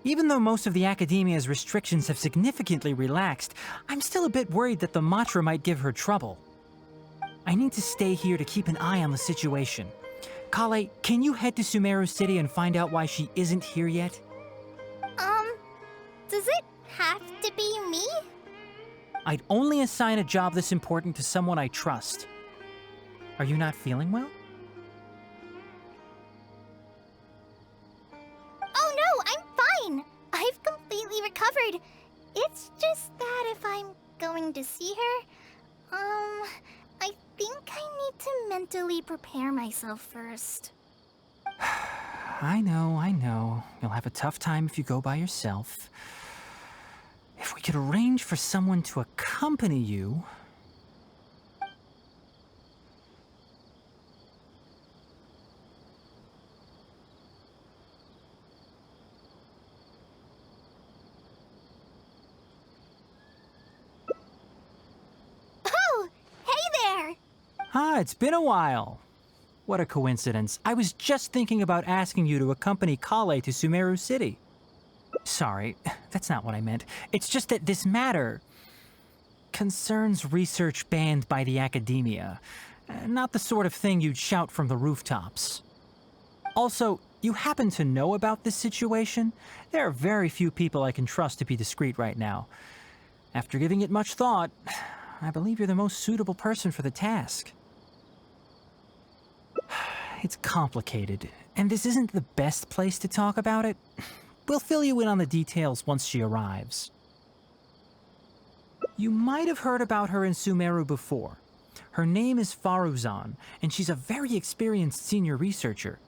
Even though most of the academia's restrictions have significantly relaxed, I'm still a bit worried that the Matra might give her trouble. I need to stay here to keep an eye on the situation. Kale, can you head to Sumeru City and find out why she isn't here yet? Does it have to be me? I'd only assign a job this important to someone I trust. Are you not feeling well? Oh no, I'm fine! I've completely recovered. It's just that if I'm going to see her, I think I need to mentally prepare myself first. I know. You'll have a tough time if you go by yourself. If we could arrange for someone to accompany you... Oh! Hey there! Ah, it's been a while. What a coincidence. I was just thinking about asking you to accompany Kale to Sumeru City. Sorry, that's not what I meant. It's just that this matter concerns research banned by the academia. Not the sort of thing you'd shout from the rooftops. Also, you happen to know about this situation? There are very few people I can trust to be discreet right now. After giving it much thought, I believe you're the most suitable person for the task. It's complicated, and this isn't the best place to talk about it. We'll fill you in on the details once she arrives. You might have heard about her in Sumeru before. Her name is Faruzan, and she's a very experienced senior researcher.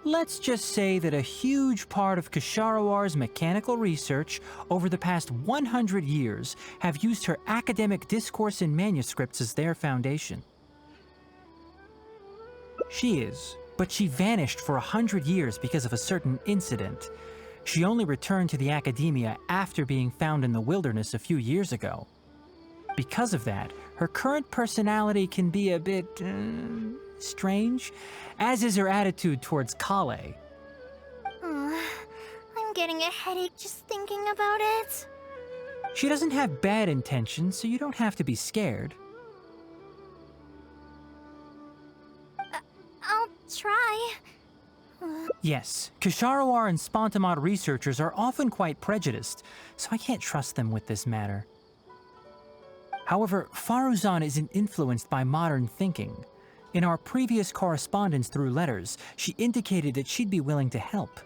Let's just say that a huge part of Ksharowar's mechanical research over the past 100 years have used her academic discourse and manuscripts as their foundation. She is, but she vanished for 100 years because of a certain incident. She only returned to the academia after being found in the wilderness a few years ago. Because of that, her current personality can be a bit, strange, as is her attitude towards Kale. I'm getting a headache just thinking about it. She doesn't have bad intentions, so you don't have to be scared. I'll try. Yes, Ksharawar and Spontamod researchers are often quite prejudiced, so I can't trust them with this matter. However, Faruzan isn't influenced by modern thinking. In our previous correspondence through letters, she indicated that she'd be willing to help.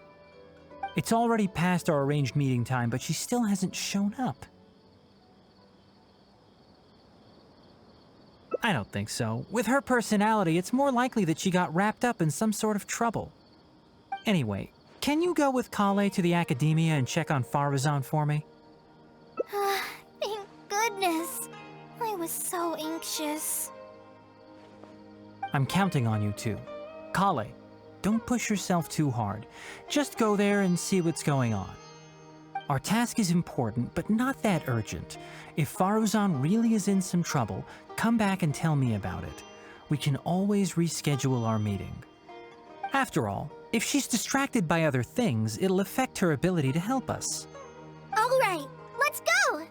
It's already past our arranged meeting time, but she still hasn't shown up. I don't think so. With her personality, it's more likely that she got wrapped up in some sort of trouble. Anyway, can you go with Kale to the academia and check on Faruzan for me? Thank goodness. I was so anxious. I'm counting on you too. Kale, don't push yourself too hard. Just go there and see what's going on. Our task is important, but not that urgent. If Faruzan really is in some trouble, come back and tell me about it. We can always reschedule our meeting. After all, if she's distracted by other things, it'll affect her ability to help us. All right, let's go!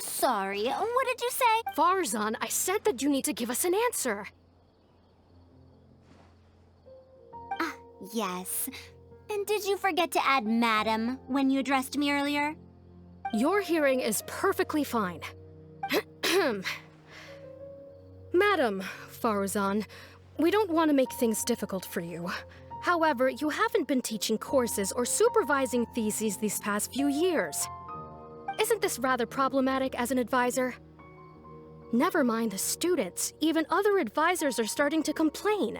Sorry, what did you say? Faruzan, I said that you need to give us an answer. Yes. And did you forget to add madam when you addressed me earlier? Your hearing is perfectly fine. Madam Faruzan, we don't want to make things difficult for you. However, you haven't been teaching courses or supervising theses these past few years. Isn't this rather problematic as an advisor? Never mind the students, even other advisors are starting to complain.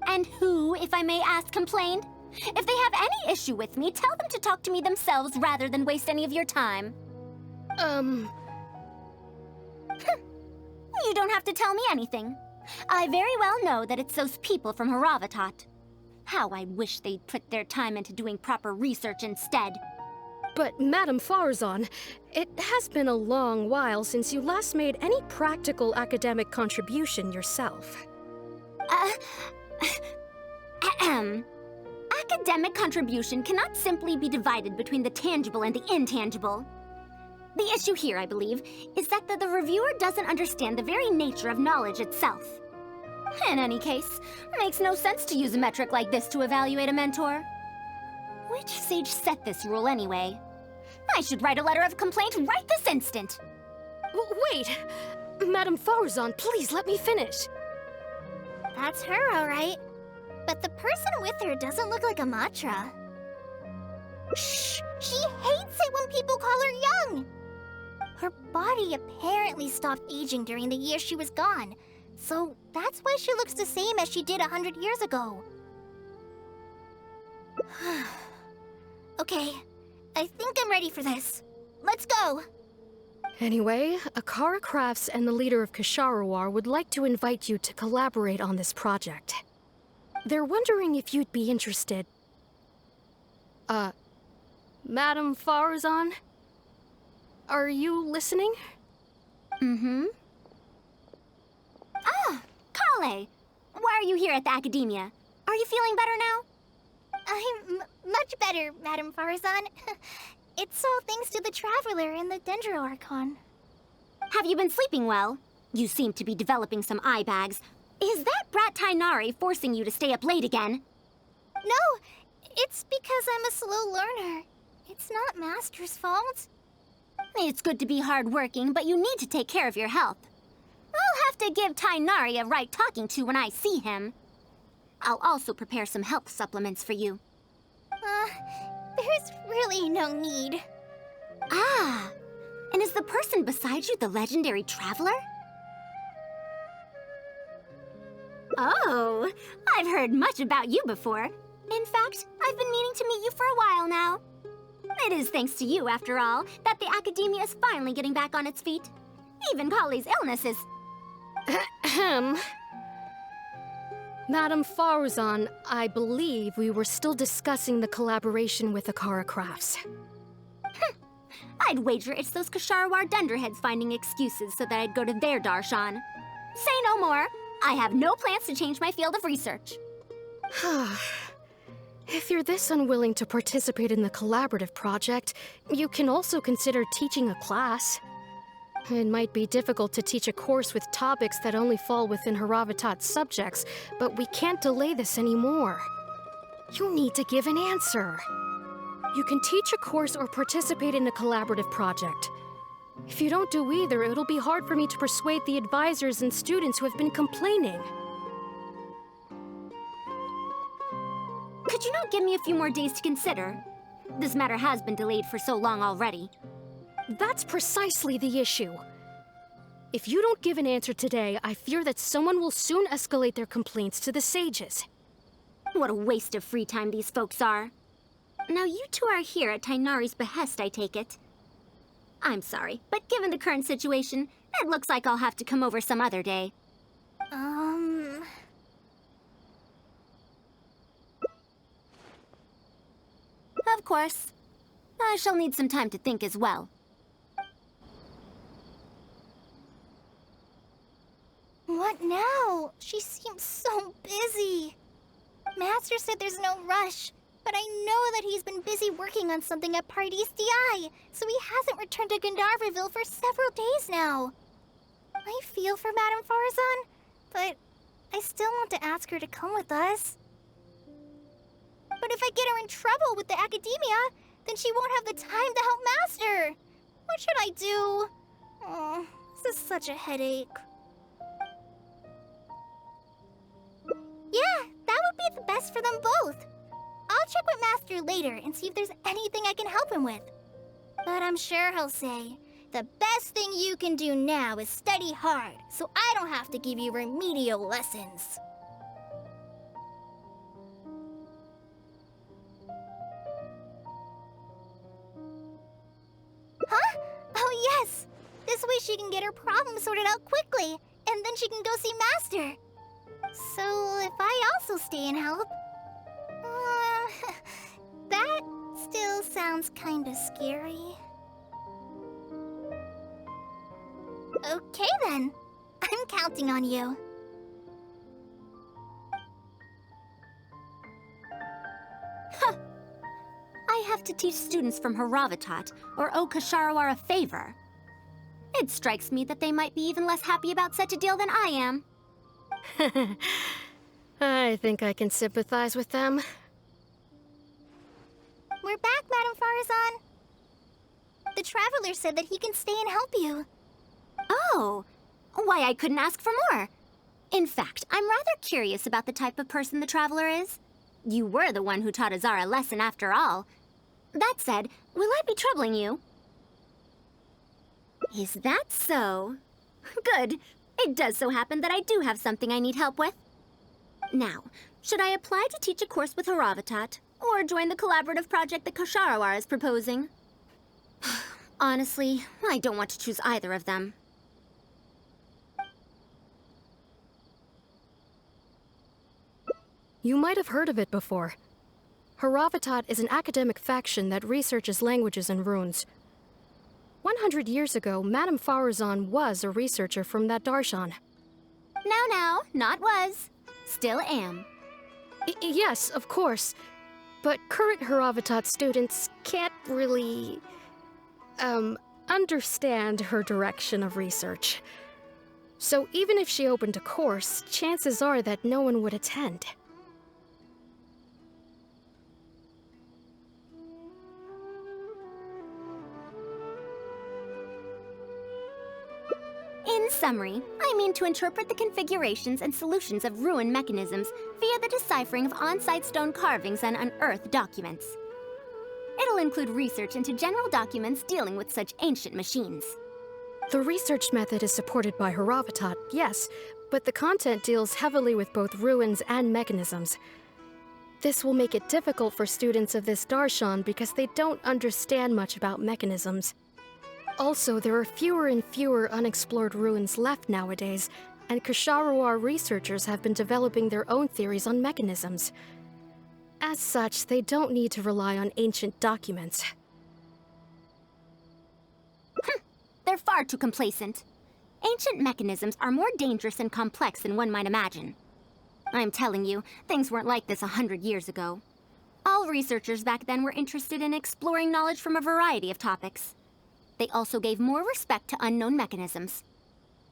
And who, if I may ask, complained? If they have any issue with me, tell them to talk to me themselves rather than waste any of your time. You don't have to tell me anything. I very well know that it's those people from Haravatat. How I wish they'd put their time into doing proper research instead. But, Madam Faruzan, it has been a long while since you last made any practical academic contribution yourself. Academic contribution cannot simply be divided between the tangible and the intangible. The issue here, I believe, is that the reviewer doesn't understand the very nature of knowledge itself. In any case, it makes no sense to use a metric like this to evaluate a mentor. Which sage set this rule anyway? I should write a letter of complaint right this instant. Wait! Madam Faruzan, please let me finish. That's her, all right. But the person with her doesn't look like a Matra. Shh! She hates it when people call her young! Her body apparently stopped aging during the year she was gone. So that's why she looks the same as she did 100 years ago. Okay, I think I'm ready for this. Let's go! Anyway, Akara Crafts and the leader of Ksharawar would like to invite you to collaborate on this project. They're wondering if you'd be interested. Madam Faruzan? Are you listening? Mm-hmm. Ah, Kale! Why are you here at the Academia? Are you feeling better now? I'm much better, Madam Faruzan. It's all thanks to the Traveler and the Dendro Archon. Have you been sleeping well? You seem to be developing some eye bags. Is that brat Tainari forcing you to stay up late again? No, it's because I'm a slow learner. It's not Master's fault. It's good to be hardworking, but you need to take care of your health. I'll have to give Tainari a right talking to when I see him. I'll also prepare some health supplements for you. There's really no need. Ah, and is the person beside you the legendary Traveler? Oh, I've heard much about you before. In fact, I've been meaning to meet you for a while now. It is thanks to you, after all, that the Academia is finally getting back on its feet. Even Kali's illness is... Ahem. Madam Faruzan, I believe we were still discussing the collaboration with Akara Crafts. I'd wager it's those Ksharawar dunderheads finding excuses so that I'd go to their darshan. Say no more. I have no plans to change my field of research. If you're this unwilling to participate in the collaborative project, you can also consider teaching a class. It might be difficult to teach a course with topics that only fall within Haravatat's subjects, but we can't delay this anymore. You need to give an answer. You can teach a course or participate in a collaborative project. If you don't do either, it'll be hard for me to persuade the advisors and students who have been complaining. Could you not give me a few more days to consider? This matter has been delayed for so long already. That's precisely the issue. If you don't give an answer today, I fear that someone will soon escalate their complaints to the sages. What a waste of free time these folks are. Now you two are here at Tainari's behest, I take it. I'm sorry, but given the current situation, it looks like I'll have to come over some other day. Of course. I shall need some time to think as well. What now? She seems so busy. Master said there's no rush, but I know that he's been busy working on something at Paradise DI, so he hasn't returned to Gandharvaville for several days now. I feel for Madame Faruzan, but I still want to ask her to come with us. But if I get her in trouble with the Academia, then she won't have the time to help Master. What should I do? Oh, this is such a headache. Yeah, that would be the best for them both. I'll check with Master later and see if there's anything I can help him with. But I'm sure he'll say, the best thing you can do now is study hard, so I don't have to give you remedial lessons. she can get her problem sorted out quickly, and then she can go see Master. So if I also stay and help... that still sounds kinda scary. Okay then. I'm counting on you. Huh. I have to teach students from Haravatat or owe Kasharawar a favor. It strikes me that they might be even less happy about such a deal than I am. I think I can sympathize with them. We're back, Madame Faruzan. The Traveler said that he can stay and help you. Oh, why I couldn't ask for more. In fact, I'm rather curious about the type of person the Traveler is. You were the one who taught Azara a lesson after all. That said, will I be troubling you? Is that so? Good. It does so happen that I do have something I need help with. Now, should I apply to teach a course with Haravatat, or join the collaborative project that Kasharawar is proposing? Honestly, I don't want to choose either of them. You might have heard of it before. Haravatat is an academic faction that researches languages and runes. 100 years ago, Madame Faruzan was a researcher from that darshan. Now, not was. Still am. Yes, of course. But current Haravatat students can't really... understand her direction of research. So even if she opened a course, chances are that no one would attend. In summary, I mean to interpret the configurations and solutions of ruin mechanisms via the deciphering of on-site stone carvings and unearthed documents. It'll include research into general documents dealing with such ancient machines. The research method is supported by Haravatat, yes, but the content deals heavily with both ruins and mechanisms. This will make it difficult for students of this darshan because they don't understand much about mechanisms. Also, there are fewer and fewer unexplored ruins left nowadays, and Kasharawar researchers have been developing their own theories on mechanisms. As such, they don't need to rely on ancient documents. They're far too complacent. Ancient mechanisms are more dangerous and complex than one might imagine. I'm telling you, things weren't like this 100 years ago. All researchers back then were interested in exploring knowledge from a variety of topics. They also gave more respect to unknown mechanisms.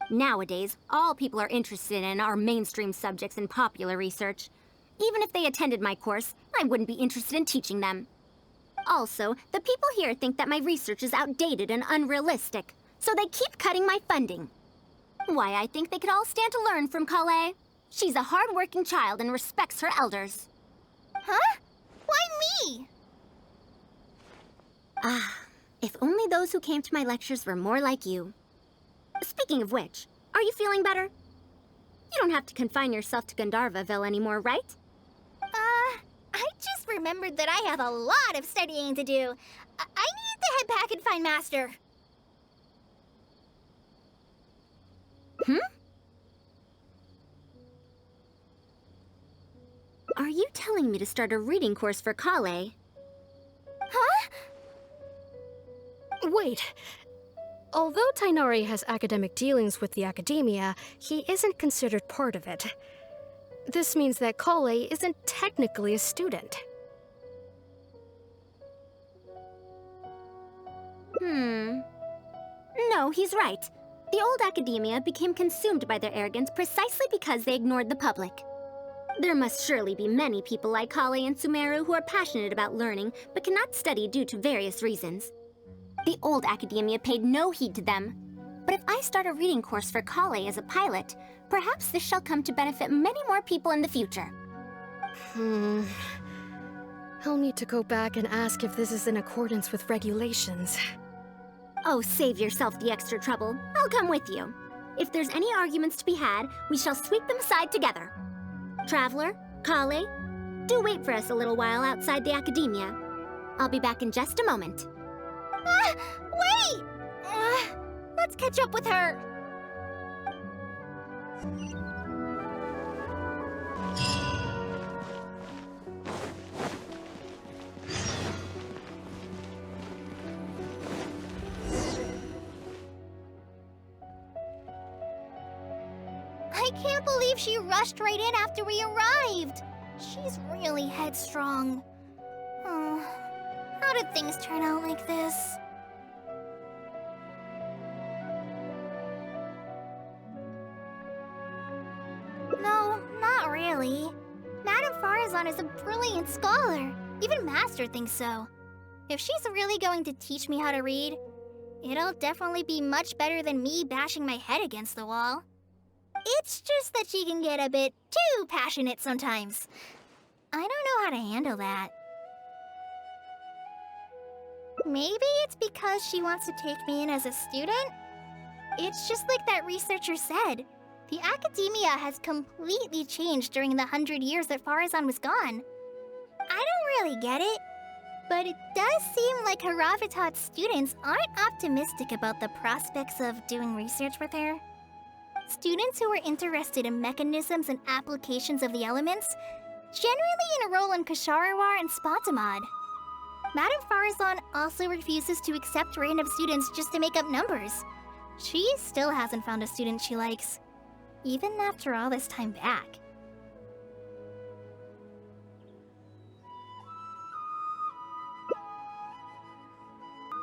Nowadays, all people are interested in are mainstream subjects in popular research. Even if they attended my course, I wouldn't be interested in teaching them. Also, the people here think that my research is outdated and unrealistic, so they keep cutting my funding. Why, I think they could all stand to learn from Kale. She's a hard-working child and respects her elders. Huh? Why me? If only those who came to my lectures were more like you. Speaking of which, are you feeling better? You don't have to confine yourself to Gandharvaville anymore, right? I just remembered that I have a lot of studying to do. I need to head back and find Master. Are you telling me to start a reading course for Kale? Huh? Wait. Although Tainari has academic dealings with the academia, he isn't considered part of it. This means that Kale isn't technically a student. No, he's right. The old academia became consumed by their arrogance precisely because they ignored the public. There must surely be many people like Kale and Sumeru who are passionate about learning, but cannot study due to various reasons. The old academia paid no heed to them. But if I start a reading course for Kale as a pilot, perhaps this shall come to benefit many more people in the future. I'll need to go back and ask if this is in accordance with regulations. Oh, save yourself the extra trouble. I'll come with you. If there's any arguments to be had, we shall sweep them aside together. Traveler, Kale, do wait for us a little while outside the academia. I'll be back in just a moment. Wait! Let's catch up with her! I can't believe she rushed right in after we arrived. She's really headstrong. Oh, how did things turn out like this? No, not really. Madame Faruzan is a brilliant scholar. Even Master thinks so. If she's really going to teach me how to read, it'll definitely be much better than me bashing my head against the wall. It's just that she can get a bit too passionate sometimes. I don't know how to handle that. Maybe it's because she wants to take me in as a student? It's just like that researcher said. The academia has completely changed during the 100 years that Faruzan was gone. I don't really get it, but it does seem like Haravitat's students aren't optimistic about the prospects of doing research with her. Students who are interested in mechanisms and applications of the elements generally enroll in Kasharawar and Spontamod. Madame Faruzan also refuses to accept random students just to make up numbers. She still hasn't found a student she likes, even after all this time back.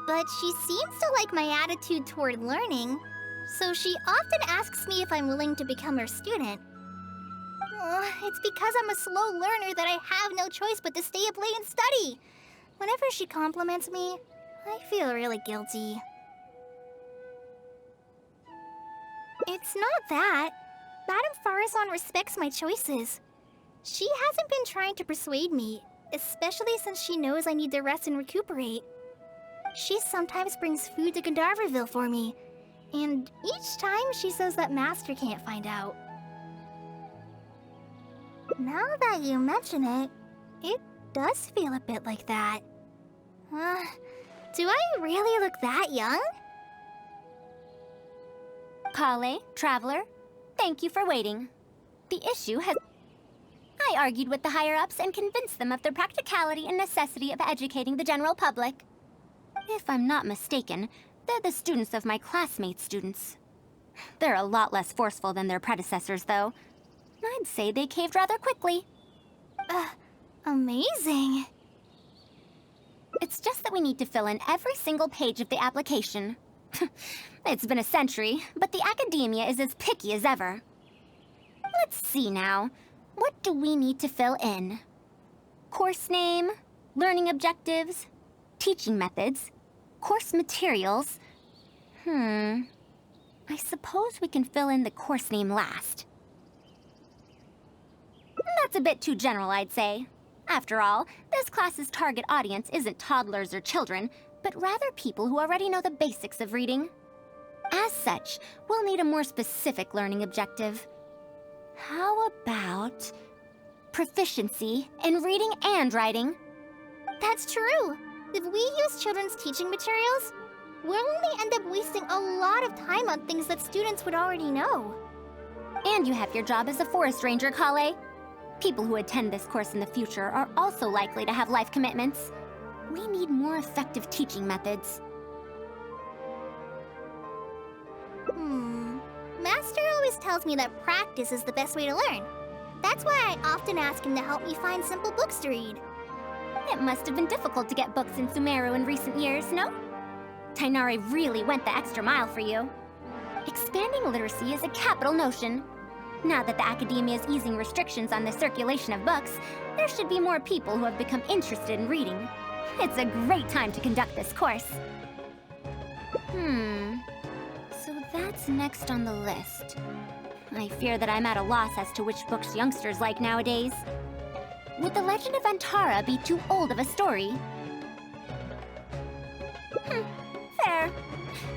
But she seems to like my attitude toward learning, so she often asks me if I'm willing to become her student. It's because I'm a slow learner that I have no choice but to stay up late and study. Whenever she compliments me, I feel really guilty. It's not that. Madame Faruzan respects my choices. She hasn't been trying to persuade me, especially since she knows I need to rest and recuperate. She sometimes brings food to Gandharvaville for me, and each time she says that Master can't find out. Now that you mention it, it does feel a bit like that. Do I really look that young? Kale, Traveler, thank you for waiting. The issue has... I argued with the higher-ups and convinced them of the practicality and necessity of educating the general public. If I'm not mistaken, they're the students of my classmates' students. They're a lot less forceful than their predecessors, though. I'd say they caved rather quickly. Amazing. It's just that we need to fill in every single page of the application. It's been a century, but the academia is as picky as ever. Let's see now. What do we need to fill in? Course name, learning objectives, teaching methods, course materials. I suppose we can fill in the course name last. That's a bit too general, I'd say. After all, this class's target audience isn't toddlers or children, but rather people who already know the basics of reading. As such, we'll need a more specific learning objective. How about proficiency in reading and writing? That's true. If we use children's teaching materials, we'll only end up wasting a lot of time on things that students would already know. And you have your job as a forest ranger, Kale. People who attend this course in the future are also likely to have life commitments. We need more effective teaching methods. Master always tells me that practice is the best way to learn. That's why I often ask him to help me find simple books to read. It must have been difficult to get books in Sumeru in recent years, no? Tainari really went the extra mile for you. Expanding literacy is a capital notion. Now that the academia is easing restrictions on the circulation of books, there should be more people who have become interested in reading. It's a great time to conduct this course. So that's next on the list. I fear that I'm at a loss as to which books youngsters like nowadays. Would The Legend of Antara be too old of a story? Fair.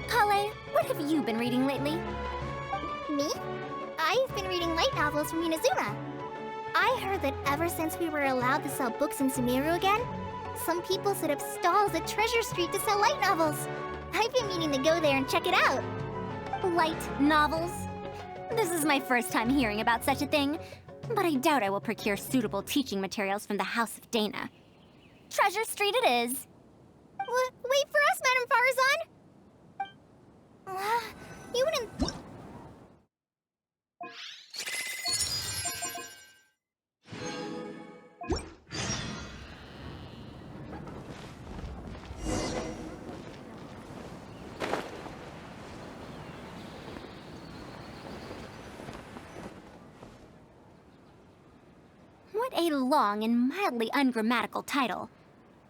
Kale, what have you been reading lately? Me? I've been reading light novels from Inazuma. I heard that ever since we were allowed to sell books in Sumeru again, some people set up stalls at Treasure Street to sell light novels. I've been meaning to go there and check it out. Light novels? This is my first time hearing about such a thing, but I doubt I will procure suitable teaching materials from the House of Dana. Treasure Street it is. Wait for us, Madame Faruzan! You wouldn't... What a long and mildly ungrammatical title.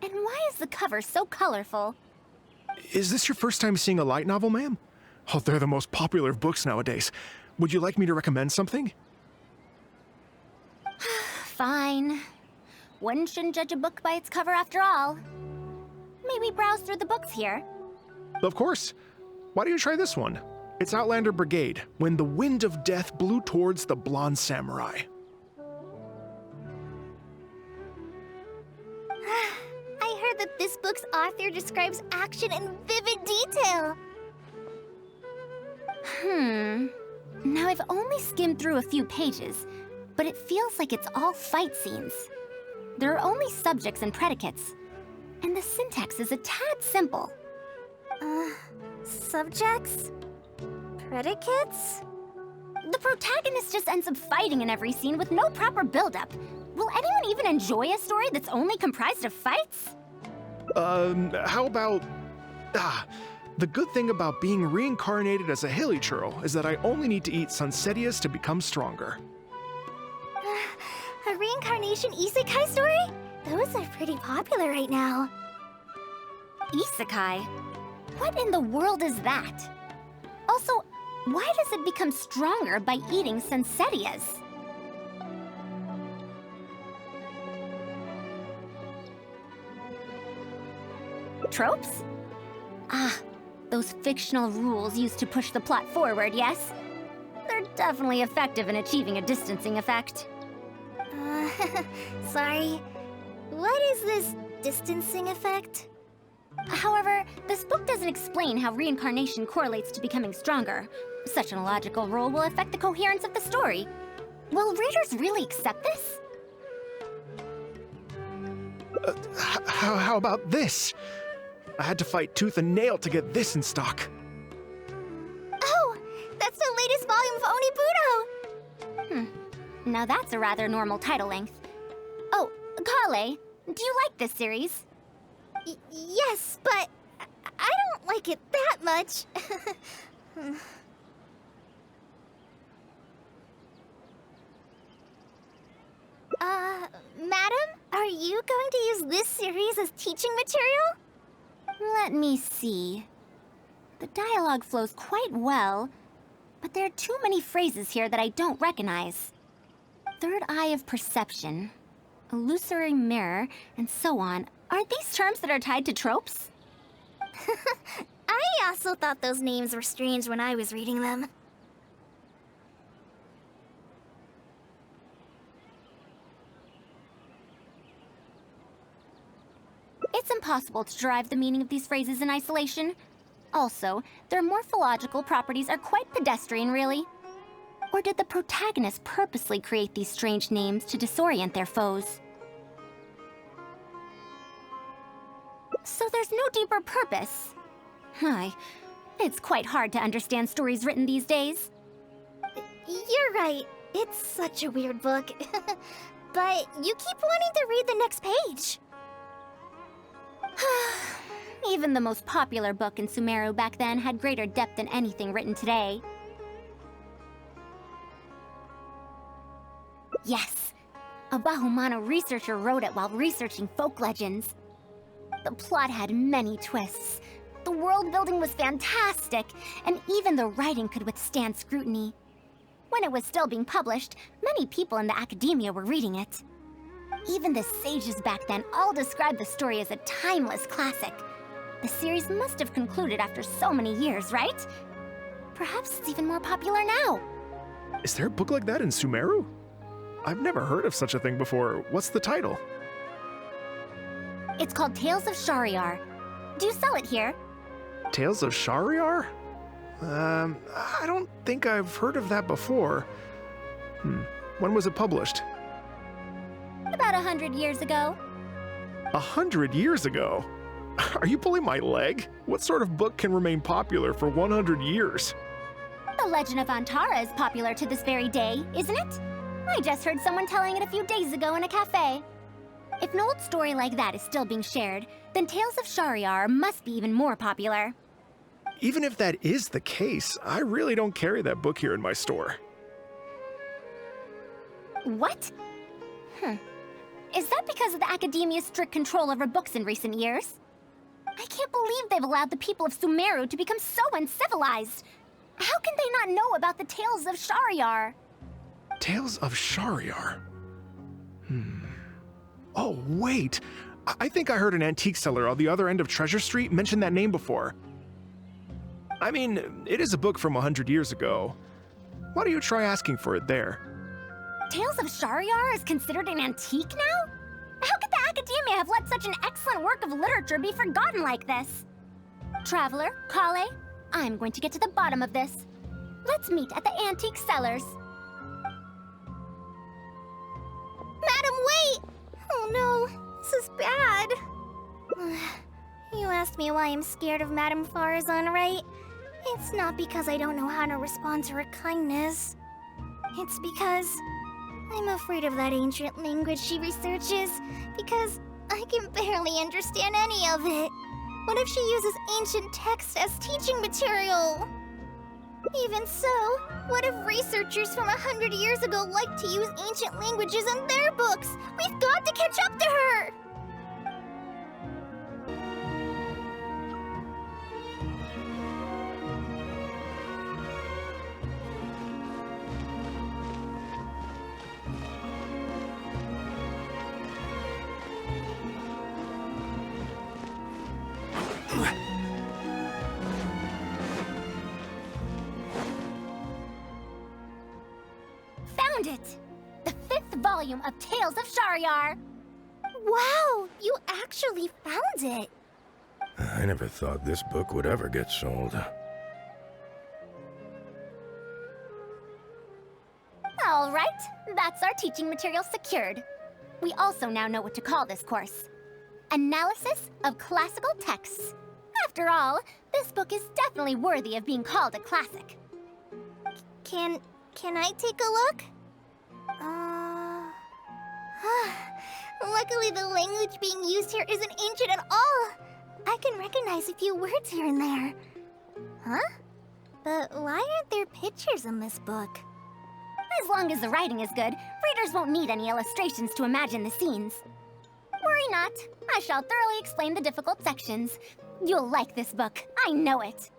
And why is the cover so colorful? Is this your first time seeing a light novel, ma'am? Oh, they're the most popular of books nowadays. Would you like me to recommend something? Fine. One shouldn't judge a book by its cover after all. Maybe browse through the books here. Of course. Why don't you try this one? It's Outlander Brigade, When the Wind of Death Blew Towards the Blonde Samurai. I heard that this book's author describes action in vivid detail. Now I've only skimmed through a few pages, but it feels like it's all fight scenes. There are only subjects and predicates, and the syntax is a tad simple. Subjects? Predicates? The protagonist just ends up fighting in every scene with no proper build-up. Will anyone even enjoy a story that's only comprised of fights? How about... the good thing about being reincarnated as a hilly churl is that I only need to eat sunsettias to become stronger. A reincarnation isekai story? Those are pretty popular right now. Isekai? What in the world is that? Also, why does it become stronger by eating sunsettias? Tropes? Those fictional rules used to push the plot forward, yes? They're definitely effective in achieving a distancing effect. Sorry. What is this distancing effect? However, this book doesn't explain how reincarnation correlates to becoming stronger. Such an illogical rule will affect the coherence of the story. Will readers really accept this? How about this? I had to fight tooth and nail to get this in stock. Oh, that's the latest volume of Onibudo! Now that's a rather normal title length. Oh, Kale, do you like this series? Yes, but I don't like it that much. Madam, are you going to use this series as teaching material? Let me see. The dialogue flows quite well, but there are too many phrases here that I don't recognize. Third eye of perception, illusory mirror, and so on. Aren't these terms that are tied to tropes? I also thought those names were strange when I was reading them. It's impossible to derive the meaning of these phrases in isolation. Also, their morphological properties are quite pedestrian, really. Or did the protagonist purposely create these strange names to disorient their foes? So there's no deeper purpose. It's quite hard to understand stories written these days. You're right. It's such a weird book. But you keep wanting to read the next page. Even the most popular book in Sumeru back then had greater depth than anything written today. Yes, a Bahumano researcher wrote it while researching folk legends. The plot had many twists. The world building was fantastic, and even the writing could withstand scrutiny. When it was still being published, many people in the academia were reading it. Even the sages back then all described the story as a timeless classic. The series must have concluded after so many years, right? Perhaps it's even more popular now. Is there a book like that in Sumeru? I've never heard of such a thing before. What's the title? It's called Tales of Shariar. Do you sell it here? Tales of Shariar? I don't think I've heard of that before. When was it published? About 100 years ago. 100 years ago? Are you pulling my leg? What sort of book can remain popular for 100 years? The Legend of Antara is popular to this very day, isn't it? I just heard someone telling it a few days ago in a cafe. If an old story like that is still being shared, then Tales of Shariar must be even more popular. Even if that is the case, I really don't carry that book here in my store. What? Is that because of the Academia's strict control over books in recent years? I can't believe they've allowed the people of Sumeru to become so uncivilized. How can they not know about the Tales of Shariar? Tales of Shariar? Oh, wait! I think I heard an antique seller on the other end of Treasure Street mention that name before. I mean, it is a book from 100 years ago. Why don't you try asking for it there? Tales of Shariar is considered an antique now? How could the Academia have let such an excellent work of literature be forgotten like this? Traveler, Kale, I'm going to get to the bottom of this. Let's meet at the antique sellers. Madam, wait! Oh no, this is bad. You asked me why I'm scared of Madame Faruzan, right? It's not because I don't know how to respond to her kindness. It's because I'm afraid of that ancient language she researches, because I can barely understand any of it. What if she uses ancient texts as teaching material? Even so, what if researchers from 100 years ago like to use ancient languages in their books? We've got to catch up to her! Found it! The 5th volume of Tales of Shariar! Wow, you actually found it! I never thought this book would ever get sold. All right, that's our teaching material secured. We also now know what to call this course. Analysis of Classical Texts. After all, this book is definitely worthy of being called a classic. Can I take a look? Luckily the language being used here isn't ancient at all. I can recognize a few words here and there. Huh? But why aren't there pictures in this book? As long as the writing is good, readers won't need any illustrations to imagine the scenes. Worry not, I shall thoroughly explain the difficult sections. You'll like this book, I know it.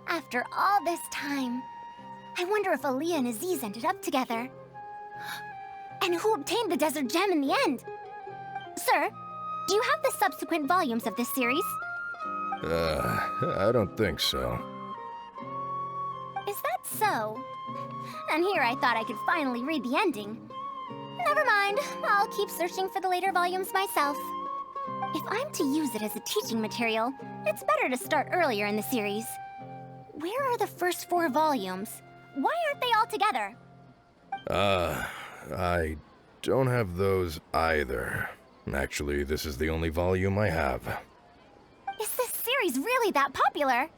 After all this time, I wonder if Aaliyah and Aziz ended up together. And who obtained the desert gem in the end? Sir, do you have the subsequent volumes of this series? I don't think so. Is that so? And here I thought I could finally read the ending. Never mind, I'll keep searching for the later volumes myself. If I'm to use it as a teaching material, it's better to start earlier in the series. Where are the first 4 volumes? Why aren't they all together? I don't have those either. Actually, this is the only volume I have. Is this series really that popular?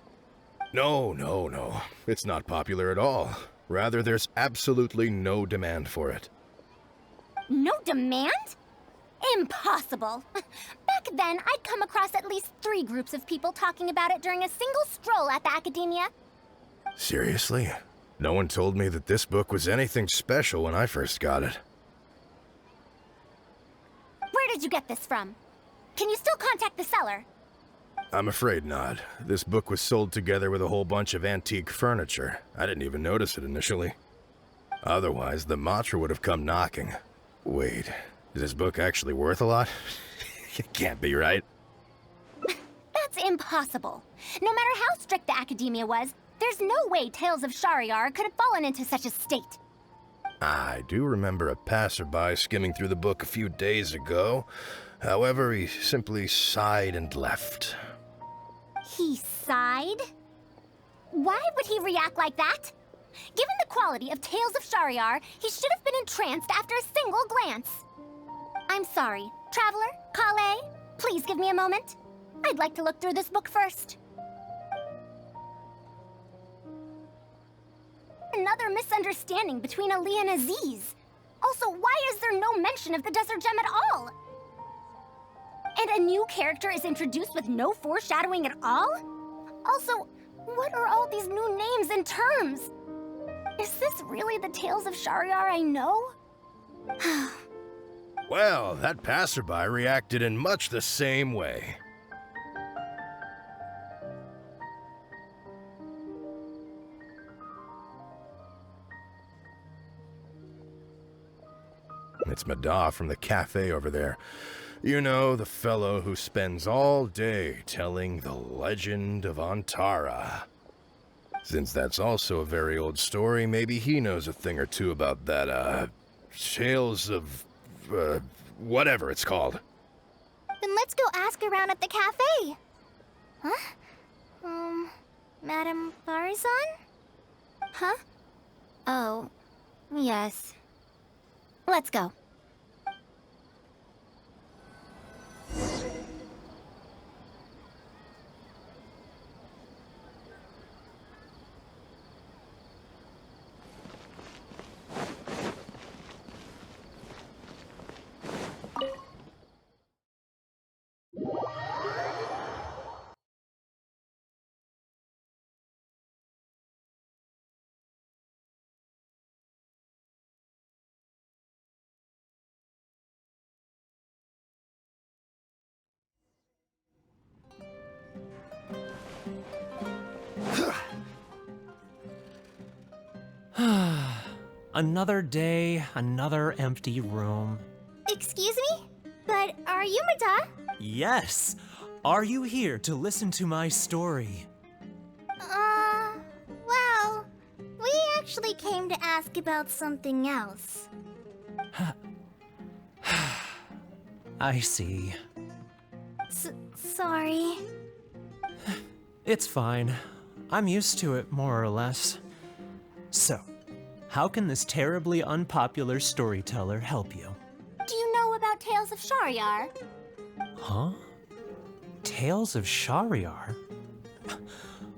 No. It's not popular at all. Rather, there's absolutely no demand for it. No demand? Impossible. Back then, I'd come across at least 3 groups of people talking about it during a single stroll at the Academia. Seriously? No one told me that this book was anything special when I first got it. Where did you get this from? Can you still contact the seller? I'm afraid not. This book was sold together with a whole bunch of antique furniture. I didn't even notice it initially. Otherwise, the Matra would have come knocking. Wait, is this book actually worth a lot? It can't be, right? That's impossible. No matter how strict the Academia was, there's no way Tales of Shariar could have fallen into such a state. I do remember a passerby skimming through the book a few days ago. However, he simply sighed and left. He sighed? Why would he react like that? Given the quality of Tales of Shahryar, he should have been entranced after a single glance. I'm sorry. Traveler, Kale, please give me a moment. I'd like to look through this book first. Another misunderstanding between Ali and Aziz. Also, why is there no mention of the Desert Gem at all? And a new character is introduced with no foreshadowing at all? Also, what are all these new names and terms? Is this really the Tales of Shahryar I know? Well, that passerby reacted in much the same way. It's Mada from the cafe over there. You know, the fellow who spends all day telling the legend of Antara. Since that's also a very old story, maybe he knows a thing or two about that, Tales of, whatever it's called. Then let's go ask around at the cafe. Huh? Madam Faruzan? Huh? Oh, yes. Let's go. Another day, another empty room. Excuse me? But are you Mada? Yes! Are you here to listen to my story? Well, we actually came to ask about something else. I see. Sorry. It's fine. I'm used to it, more or less. So, how can this terribly unpopular storyteller help you? Do you know about Tales of Shahryar? Huh? Tales of Shahryar?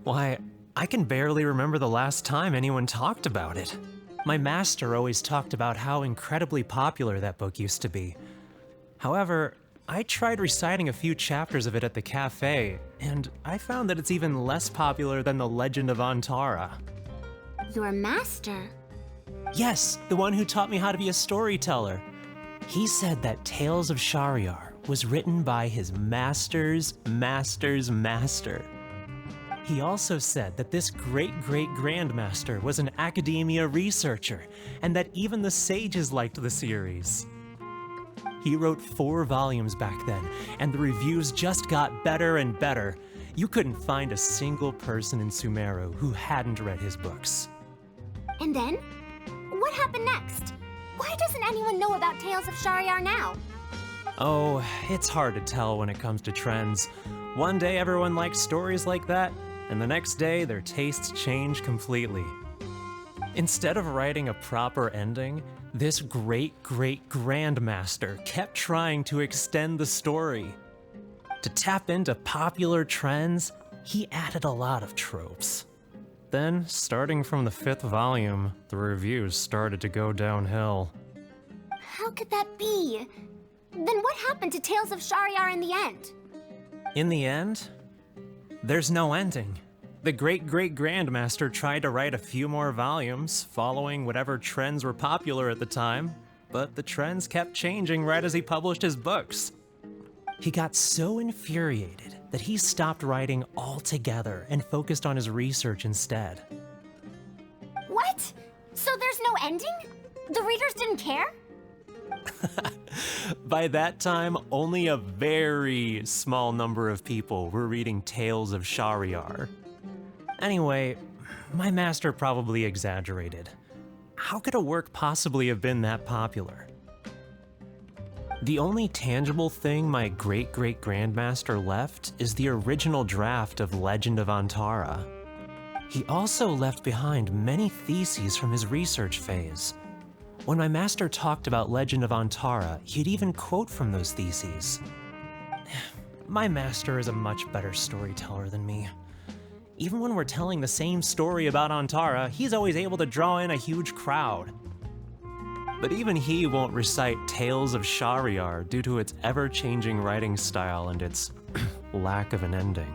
Why, I can barely remember the last time anyone talked about it. My master always talked about how incredibly popular that book used to be. However, I tried reciting a few chapters of it at the cafe, and I found that it's even less popular than the Legend of Antara. Your master? Yes, the one who taught me how to be a storyteller. He said that Tales of Shahryar was written by his master's master's master. He also said that this great-great-grandmaster was an academia researcher, and that even the sages liked the series. He wrote 4 volumes back then, and the reviews just got better and better. You couldn't find a single person in Sumeru who hadn't read his books. And then? What happened next? Why doesn't anyone know about Tales of Shahryar now? Oh, it's hard to tell when it comes to trends. One day everyone likes stories like that, and the next day their tastes change completely. Instead of writing a proper ending, this great-great-grandmaster kept trying to extend the story. To tap into popular trends, he added a lot of tropes. Then, starting from the 5th volume, the reviews started to go downhill. How could that be? Then what happened to Tales of Shahryar in the end? In the end, there's no ending. The great-great-grandmaster tried to write a few more volumes, following whatever trends were popular at the time, but the trends kept changing right as he published his books. He got so infuriated that he stopped writing altogether and focused on his research instead. What? So there's no ending? The readers didn't care? By that time, only a very small number of people were reading Tales of Shahryar. Anyway, my master probably exaggerated. How could a work possibly have been that popular? The only tangible thing my great-great-grandmaster left is the original draft of Legend of Antara. He also left behind many theses from his research phase. When my master talked about Legend of Antara, he'd even quote from those theses. My master is a much better storyteller than me. Even when we're telling the same story about Antara, he's always able to draw in a huge crowd. But even he won't recite Tales of Shahryar due to its ever-changing writing style and its lack of an ending.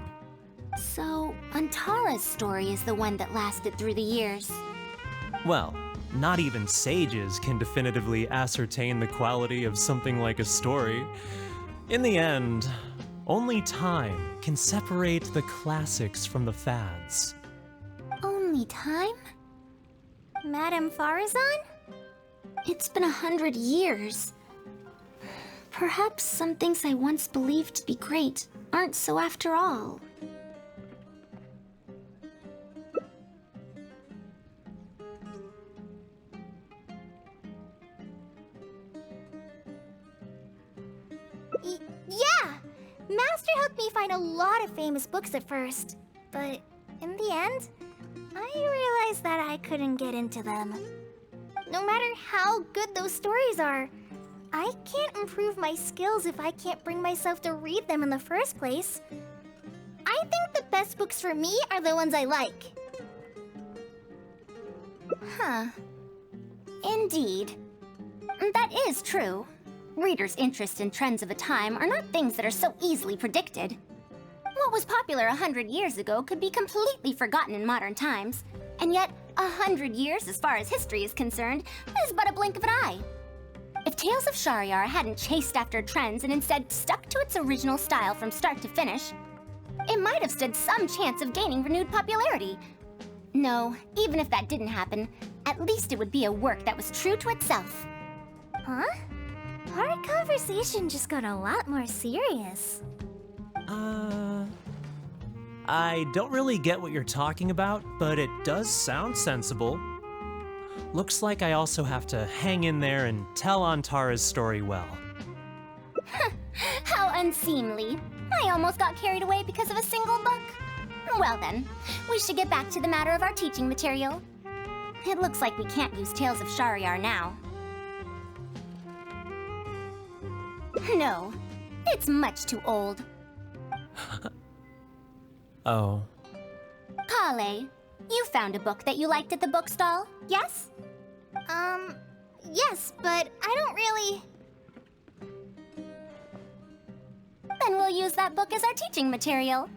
So, Antara's story is the one that lasted through the years. Well, not even sages can definitively ascertain the quality of something like a story. In the end, only time can separate the classics from the fads. Only time? Madam Faruzan? It's been 100 years. Perhaps some things I once believed to be great aren't so after all. Yeah! Master helped me find a lot of famous books at first, but in the end, I realized that I couldn't get into them. No matter how good those stories are, I can't improve my skills if I can't bring myself to read them in the first place. I think the best books for me are the ones I like. Huh. Indeed. That is true. Readers' interests and trends of a time are not things that are so easily predicted. What was popular 100 years ago could be completely forgotten in modern times, and yet 100 years, as far as history is concerned, is but a blink of an eye. If Tales of Shahryar hadn't chased after trends and instead stuck to its original style from start to finish, it might have stood some chance of gaining renewed popularity. No, even if that didn't happen, at least it would be a work that was true to itself. Huh? Our conversation just got a lot more serious. I don't really get what you're talking about, but it does sound sensible. Looks like I also have to hang in there and tell Antara's story well. How unseemly. I almost got carried away because of a single book. Well then, we should get back to the matter of our teaching material. It looks like we can't use Tales of Shahryar now. No, it's much too old. Oh. Kale, you found a book that you liked at the bookstall, yes? Yes, but I don't really... Then we'll use that book as our teaching material.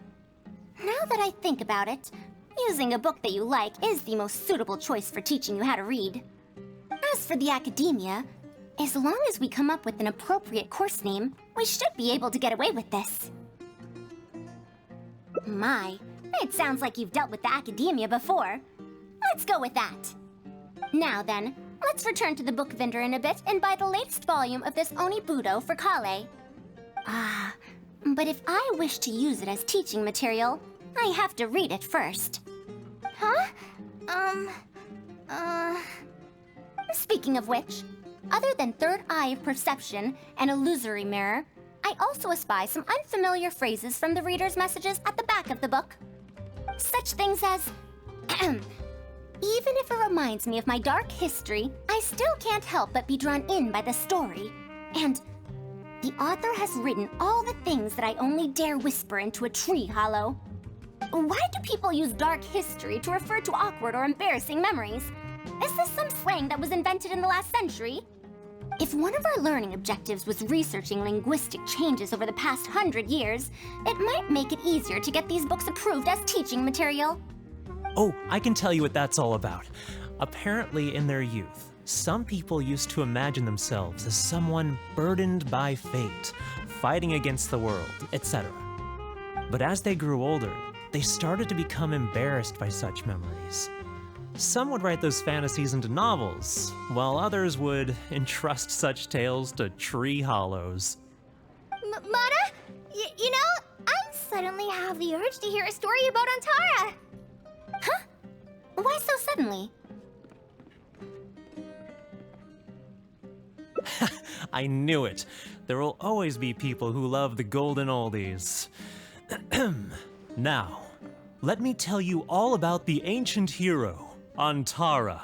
Now that I think about it, using a book that you like is the most suitable choice for teaching you how to read. As for the academia, as long as we come up with an appropriate course name, we should be able to get away with this. My, it sounds like you've dealt with the academia before. Let's go with that. Now then, let's return to the book vendor in a bit and buy the latest volume of this Onibudo for Kale. But if I wish to use it as teaching material, I have to read it first. Huh? Speaking of which, other than third eye of perception and illusory mirror, I also espy some unfamiliar phrases from the reader's messages at the back of the book. Such things as, even if it reminds me of my dark history, I still can't help but be drawn in by the story. And the author has written all the things that I only dare whisper into a tree hollow. Why do people use dark history to refer to awkward or embarrassing memories? Is this some slang that was invented in the last century? If one of our learning objectives was researching linguistic changes over the past 100 years, it might make it easier to get these books approved as teaching material. Oh, I can tell you what that's all about. Apparently, in their youth, some people used to imagine themselves as someone burdened by fate, fighting against the world, etc. But as they grew older, they started to become embarrassed by such memories. Some would write those fantasies into novels, while others would entrust such tales to tree hollows. Mata? You know, I suddenly have the urge to hear a story about Antara. Huh? Why so suddenly? I knew it. There will always be people who love the golden oldies. Now, let me tell you all about the ancient hero, Antara.